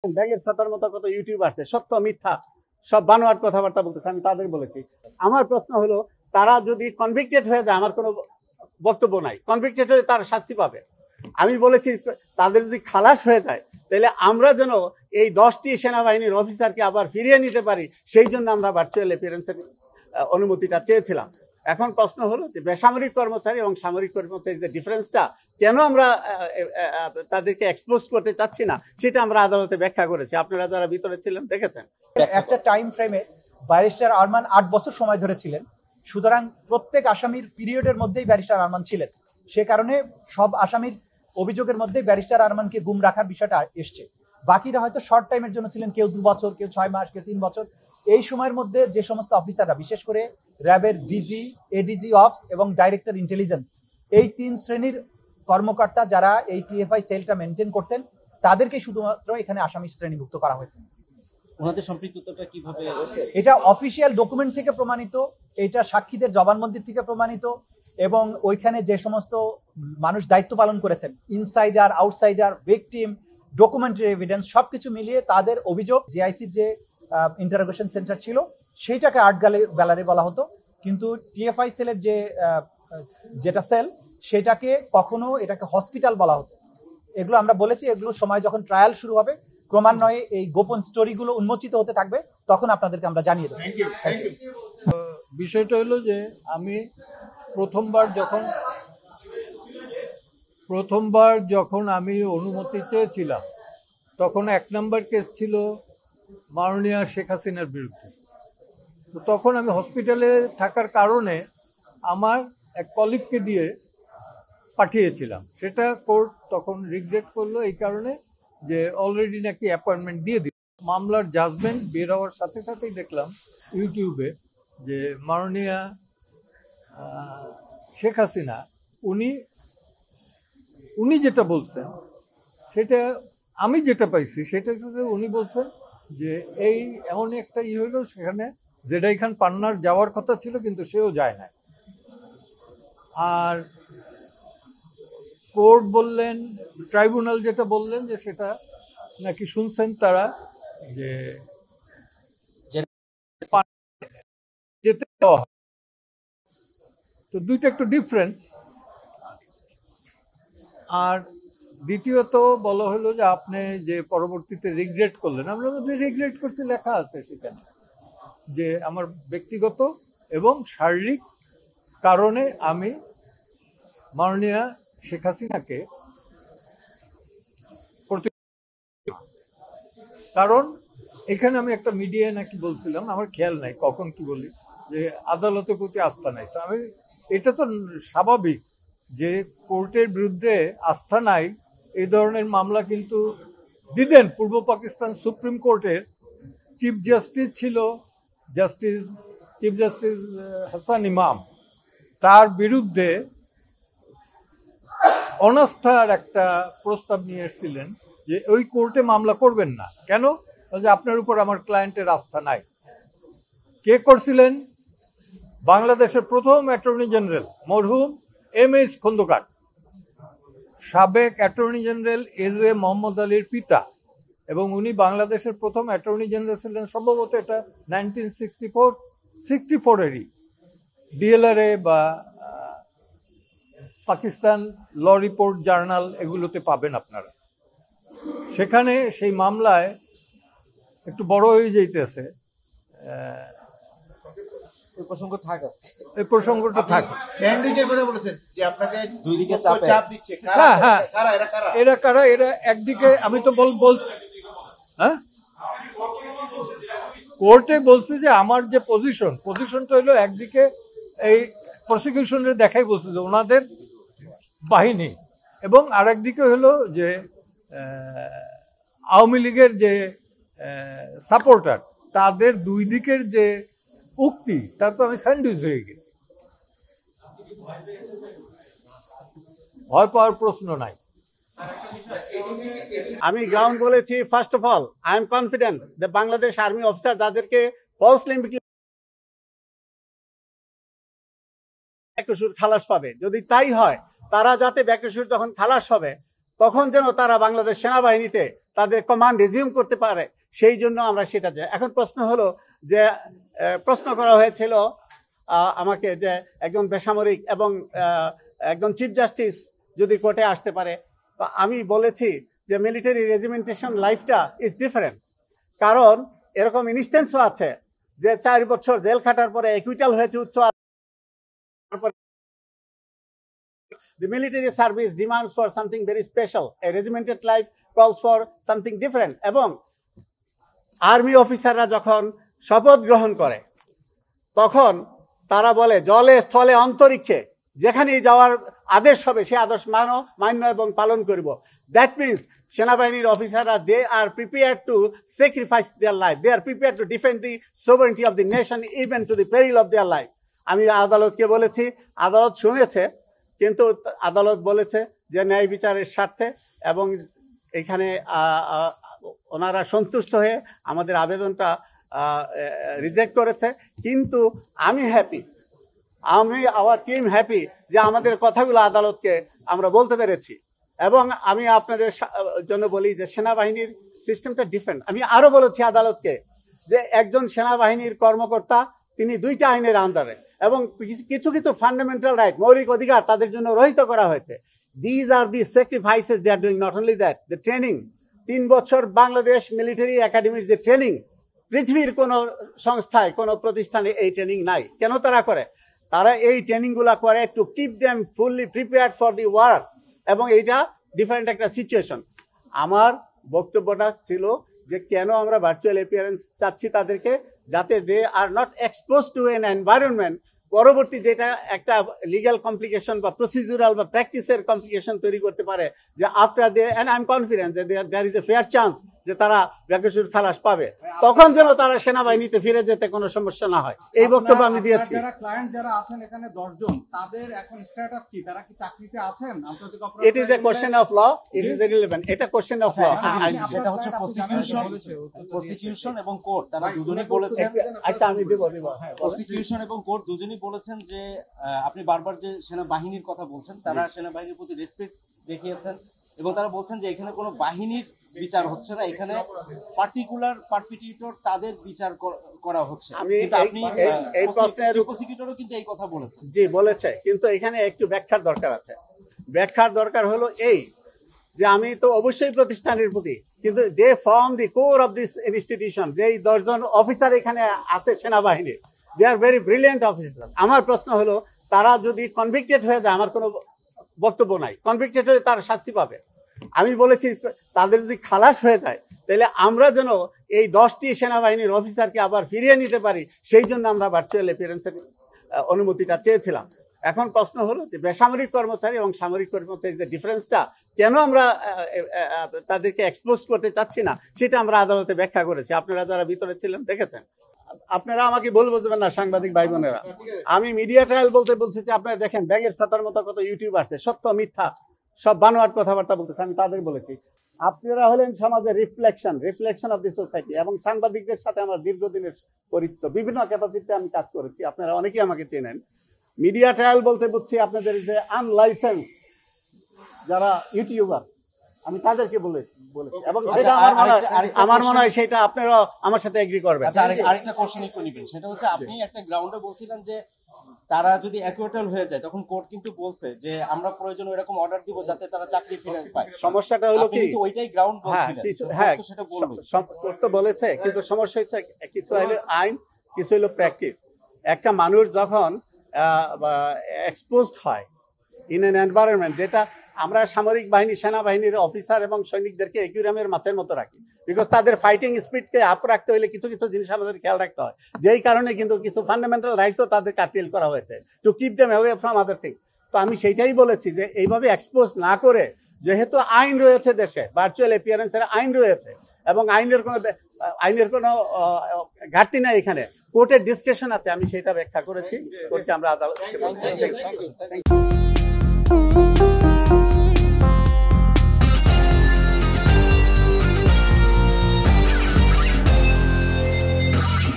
ব্যাগের ছাতার মতো কত ইউটিউব আছে, সত্য মিথ্যা সব বানোয়াট কথাবার্তা বলতেছে, আমি তাদের বলেছি। আমার প্রশ্ন হলো, তারা যদি কনভিক্টেড হয়ে যায় আমার কোনো বক্তব্য নাই, কনভিক্টেড হলে তারা শাস্তি পাবে। আমি বলেছি তাদের যদি খালাস হয়ে যায় তাহলে আমরা যেন এই 10টি সেনাবাহিনীর অফিসারকে আবার ফিরিয়ে নিতে পারি, সেই জন্য আমরা ভার্চুয়াল অ্যাপিয়ারেন্সের অনুমতিটা চেয়েছিলাম। এখন প্রশ্ন হলো যে বেসামরিক কর্মচারী এবং সামরিক কর্মচারীর যে ডিফারেন্সটা কেন আমরা তাদেরকে এক্সপোজ করতে চাচ্ছি না, সেটা আমরা আদালতে ব্যাখ্যা করেছি, আপনারা যারা ভিতরে ছিলেন দেখেছেন। একটা টাইম ফ্রেমে ব্যারিস্টার আরমান 8 বছর সময় ধরেছিলেন, সুতরাং প্রত্যেক আসামির পিরিয়ডের মধ্যেই ব্যারিস্টার আরমান ছিলেন। সে কারণে সব আসামির অভিযোগের মধ্যে ব্যারিস্টার আরমানকে গুম রাখার বিষয়টা এসছে। বাকিরা হয়তো শর্ট টাইমের জন্য ছিলেন, কেউ 2 বছর, কেউ 6 মাস, কেউ 3 বছর। এই সময়ের মধ্যে যে সমস্ত অফিসাররা, বিশেষ করে র্যাবের ডিজি, এডিজি অফস এবং ডাইরেক্টর ইন্টেলিজেন্স, এই 3 শ্রেণীর কর্মকর্তা যারা এই টিএফআই সেলটা মেনটেন করতেন, তাদেরকে শুধুমাত্র এখানে আসামি শ্রেণীভুক্ত করা হয়েছে। ওনাদের সম্পৃক্ততাটা কিভাবে? এটা অফিসিয়াল ডকুমেন্ট থেকে প্রমাণিত, এটা সাক্ষীদের জবানবন্দি থেকে প্রমাণিত, এবং ওইখানে যে সমস্ত মানুষ দায়িত্ব পালন করেছেন, insider, outsider, victim, documentary evidence, সবকিছু মিলিয়ে তাদের অভিযোগ, জিআইসির যে ইন্টারোগেশন সেন্টার ছিল সেইটাকে আর্ট গ্যালারি বলা হতো, কিন্তু টিএফআই সেলের যেটা সেল সেটাকে কখনো এটাকে হসপিটাল বলা হতো। এগুলো আমরা বলেছি, এগুলো সময় যখন ট্রায়াল শুরু হবে, ক্রমান্বয়ে এই গোপন স্টোরিগুলো উন্মোচিত হতে থাকবে, তখন আপনাদেরকে আমরা জানিয়ে দেবো। বিষয়টা হলো যে আমি প্রথমবার যখন আমি অনুমতি চেয়েছিলাম, তখন 1 নম্বর কেস ছিল মাননীয়া শেখ হাসিনার বিরুদ্ধে। তো তখন আমি হসপিটালে থাকার কারণে আমার এক কলিগকে দিয়ে পাঠিয়েছিলাম। সেটা কোর্ট তখন রিগ্রেট করলো এই কারণে যে অলরেডি নাকি অ্যাপয়েন্টমেন্ট দিয়ে দিল। মামলার জাজমেন্ট বের হওয়ার সাথে সাথেই দেখলাম ইউটিউবে যে মাননীয়া শেখ হাসিনা উনি যেটা বলছেন, সেটা আমি যেটা পাইছি সেটা হচ্ছে যে উনি বলছেন যে এই এমন একটা হইলো, সেখানে জেডাই খান পান্নার যাওয়ার কথা ছিল কিন্তু সেও যায় না। আর কোর্ট বললেন, ট্রাইব্যুনাল যেটা বললেন যে সেটা নাকি শুনছেন তারা যে যেতে দেওয়া হয়। তো দুইটা একটু ডিফারেন্ট। আর দ্বিতীয়ত বলা হলো যে আপনি যে পরবর্তীতে রিগ্রেট করলেন, আমরা রিগ্রেট করছি, লেখা আছে সেখানে যে আমার ব্যক্তিগত এবং শারীরিক কারণে আমি মাননীয়া শেখ হাসিনাকে, কারণ এখানে আমি একটা মিডিয়ায় নাকি বলছিলাম, আমার খেয়াল নাই কখন কি বলি, যে আদালতের প্রতি আস্থা নাই। তো আমি, এটা তো স্বাভাবিক যে কোর্টের বিরুদ্ধে আস্থা নাই, এই ধরনের মামলা কিন্তু দিতেন। পূর্ব পাকিস্তান সুপ্রিম কোর্টের চিফ জাস্টিস ছিল চিফ জাস্টিস হাসান ইমাম, তার বিরুদ্ধে অনাস্থার একটা প্রস্তাব নিয়ে এসেছিলেন যে ওই কোর্টে মামলা করবেন না। কেন? যে আপনার উপর আমার ক্লায়েন্টের আস্থা নাই। কে করছিলেন? বাংলাদেশের প্রথম অ্যাটর্নি জেনারেল মরহুম এম.এইচ খন্দকার, সাবেক অ্যাটর্নি জেনারেল এ মোহাম্মদ আলীর পিতা, এবং উনি বাংলাদেশের প্রথম অ্যাটর্নি জেনারেল ছিলেন সম্ভবত এটা 1964-এরই। ডিএলআরএ বা পাকিস্তান ল রিপোর্ট জার্নাল এগুলোতে পাবেন আপনারা। সেখানে সেই মামলায় একটু বড় হয়ে যাইতেছে, এই প্রসঙ্গটা থাকে। এরা কারা? এরা একদিকে আমি তো বলছি, হ্যাঁ, কোর্টে বলছি যে আমার যে পজিশনটা হলো, একদিকে এই প্রসিকিউশনের দেখাই বলছে যে ওনাদের বাহিনী, এবং আরেকদিকে হলো যে আওয়ামী লীগের যে সাপোর্টার, তাদের দুই দিকের যে উক্তি, তা তো আমি স্যান্ডউইচ হয়ে গেছি। ভয় পাওয়ার প্রশ্ন নাই। আমি গ্রাউন্ড বলেছি, first of all I am confident যে বাংলাদেশ আর্মি অফিসার যাদেরকে ফলসলি বেকসুর খালাস পাবে, যদি তাই হয় তারা যাতে বেকসুর যখন খালাস হবে তখন যেন তারা বাংলাদেশ সেনাবাহিনীতে তাদের কমান্ড রিজিউম করতে পারে, সেই জন্য আমরা সেটা চাই। এখন প্রশ্ন হলো যে প্রশ্ন করা হয়েছিল আমাকে যে একজন বেসামরিক এবং একজন চিফ জাস্টিস যদি কোর্টে আসতে পারে, তো আমি বলেছি যে মিলিটারি রেজিমেন্টেশন লাইফটা ইজ ডিফারেন্ট। কারণ এরকম ইনস্টেন্সও আছে যে 4 বছর জেল খাটার পরে একুইটাল হয়েছে উচ্চ। The military service demands for something very special. A regimented life calls for something different. এবং আর্মি অফিসাররা যখন শপথ গ্রহণ করে তখন তারা বলে জলে স্থলে অন্তরিক্ষে যেখানেই যাওয়ার আদেশ হবে সে আদেশ মান্য এবং পালন করব। দ্যাট মিনস সেনাবাহিনীর অফিসাররা they are prepare to sacrifice their life, they are prepare to defend the sovereignty of the nation even to the peril of their life. আমি আদালতকে বলেছি, আদালত শুনেছে, কিন্তু আদালত বলেছে যে ন্যায় বিচারের স্বার্থে এবং এখানে ওনারা সন্তুষ্ট হয়ে আমাদের আবেদনটা রিজেক্ট করেছে। কিন্তু আমি হ্যাপি, আওয়ার টিম হ্যাপি যে আমাদের কথাগুলো আদালতকে আমরা বলতে পেরেছি। এবং আমি আপনাদের জন্য বলি যে সেনাবাহিনীর সিস্টেমটা ডিফারেন্ট। আমি আরো বলেছি আদালতকে যে একজন সেনাবাহিনীর কর্মকর্তা তিনি 2টা আইনের আন্ডারে এবং কিছু কিছু ফান্ডামেন্টাল রাইট, মৌলিক অধিকার তাদের জন্য রহিত করা হয়েছে। These are the sacrifices they are doing. Not only that, the training, 3 বছর বাংলাদেশ মিলিটারি একাডেমির যে ট্রেনিং, পৃথিবীর কোনো সংস্থায় কোনো প্রতিষ্ঠানে এই ট্রেনিং নাই। কেন তারা করে? তারা এই ট্রেনিংগুলো করে to keep them fully prepared for the war. এবং এইটা ডিফারেন্ট একটা সিচুয়েশন। আমার বক্তব্যটা ছিল যে কেন আমরা ভার্চুয়াল অ্যাপিয়ারেন্স চাচ্ছি তাদেরকে, যাতে they are not expose to an environment পরবর্তী যেটা একটা লিগ্যাল কমপ্লিকেশন বা প্রসিডিউরাল বা প্র্যাকটিসের কমপ্লিকেশন তৈরি করতে পারে। যে after they and I am confident যে there is a fair chance যে তারা বেকসুর খালাস পাবে, তখন যেন তারা সেনাবাহিনীতে ফিরে যেতে কোনো সমস্যা না হয়। এই বক্তব্য আমি দিয়েছি। যারা ক্লায়েন্ট যারা আছেন এখানে 10 জন, তাদের এখন স্ট্যাটাস কি? তারা কি চাকরিতে আছেন? আন্তর্জাতিক অপরাধ it is a question of law, it is irrelevant. এটা কোশ্চেন অফ ল। সেটা হচ্ছে প্রসিকিউশন এবং কোর্ট, তারা দুজনেই বলেছেন। আচ্ছা আমি দেব। হ্যাঁ, প্রসিকিউশন এবং কোর্ট দুজনেই বলেছেন যে আপনি বারবার যে সেনাবাহিনীর কথা বলছেন, তারা সেনাবাহিনীর প্রতি রেসপেক্ট দেখিয়েছেন এবং তারা বলছেন যে এখানে কোনো বাহিনীর বিচার হচ্ছে না, এখানে পার্টিকুলার পারপিটিটর তাদের বিচার করা হচ্ছে। আমি আপনি এই প্রশ্নের প্রসিকিউটরও কিন্তু এই কথা বলেছেন। জি বলেছে, কিন্তু এখানে একটু ব্যাখ্যার দরকার আছে। ব্যাখ্যার দরকার হলো এই যে আমি তো অবশ্যই প্রতিষ্ঠানের প্রতি, কিন্তু they form the core of this institution. যেই 10 জন অফিসার এখানে আছে সেনাবাহিনীর, they are very brilliant officer. আমার প্রশ্ন হলো তারা যদি কনভিক্টেড হয়ে যায়, আমার কোনো বক্তব্য নাই, কনভিক্টেড হলে তারা শাস্তি পাবে। আমি বলেছি তাদের যদি খালাস হয়ে যায় তাহলে আমরা যেন এই 10টি সেনাবাহিনীর অফিসারকে আবার ফিরিয়ে নিতে পারি, সেই জন্য আমরা ভার্চুয়াল অ্যাপিয়ারেন্সের অনুমতিটা চেয়েছিলাম। এখন প্রশ্ন হলো যে বেসামরিক কর্মচারী এবং সামরিক কর্মচারীর যে ডিফারেন্সটা কেন আমরা তাদেরকে এক্সপোজ করতে চাচ্ছি না, সেটা আমরা আদালতে ব্যাখ্যা করেছি। আপনারা যারা ভিতরে ছিলেন দেখেছেন। আপনারা আমাকে বুঝবেন না সাংবাদিক ভাই বোনেরা, আমি মিডিয়া ট্রায়াল বলতে বলছি যে আপনারা দেখেন ব্যাগের ছাতার মতো কত ইউটিউব আছে, সত্য মিথ্যা সব বানোয়াট কথাবার্তা বলতেছে, আমি তাদের বলেছি। আপনারা হলেন সমাজের রিফ্লেকশন অফ দি সোসাইটি। এবং সাংবাদিকদের সাথে আমার দীর্ঘদিনের পরিচিত, বিভিন্ন ক্যাপাসিটিতে আমি কাজ করেছি, আপনারা অনেকেই আমাকে চেনেন। মিডিয়া ট্রায়াল বলতে বুঝছি আপনাদের যে আনলাইসেন্সড যারা ইউটিউবার, আমি তাদেরকে বলেছি এবং সেটা আমার মনে হয় সেটা আপনারা আমার সাথে এগ্রি করবেন। আচ্ছা, আরেকটা কোশ্চেন একটু নিবেন, সেটা হচ্ছে আপনি একটা গ্রাউন্ডে বলছিলেন যে তারা যদি অ্যাকুয়েটাল হয়ে যায় তখন কোর্ট কিন্তু বলছে যে আমরা প্রয়োজনে এরকম অর্ডার দিব যাতে তারা চাকরি ফিরে পায়। সমস্যাটা হলো কি, কিন্তু ওইটাই গ্রাউন্ড বলছিলেন। হ্যাঁ সেটা বলবে কোর্ট তো বলেছে, কিন্তু সমস্যা হচ্ছে কিছু হলো আইন, কিছু হলো প্র্যাকটিস। একটা মানুষ যখন এক্সপোজড হয় ইন এন এনভায়রনমেন্ট, যেটা আমরা সামরিক বাহিনী সেনাবাহিনীর অফিসার এবং সৈনিকদেরকে অ্যাকুয়ারিয়ামের মাছের মতো রাখি, বিকজ তাদের ফাইটিং স্পিডকে আপ রাখতে হলে কিছু কিছু জিনিস আমাদের খেয়াল রাখতে হয়। যেই কারণে কিন্তু কিছু ফান্ডামেন্টাল রাইটসও তাদের কাটিল করা হয়েছে two keep them away from other things. তো আমি সেইটাই বলেছি যে এইভাবে এক্সপোজ না করে, যেহেতু আইন রয়েছে দেশে, ভার্চুয়াল অ্যাপিয়ারেন্সের আইন রয়েছে এবং আইনের কোনো ঘাটতি নাই, এখানে কোর্টের ডিসক্রিপশন আছে, আমি সেটা ব্যাখ্যা করেছি কোর্টকে। আমরা আদালত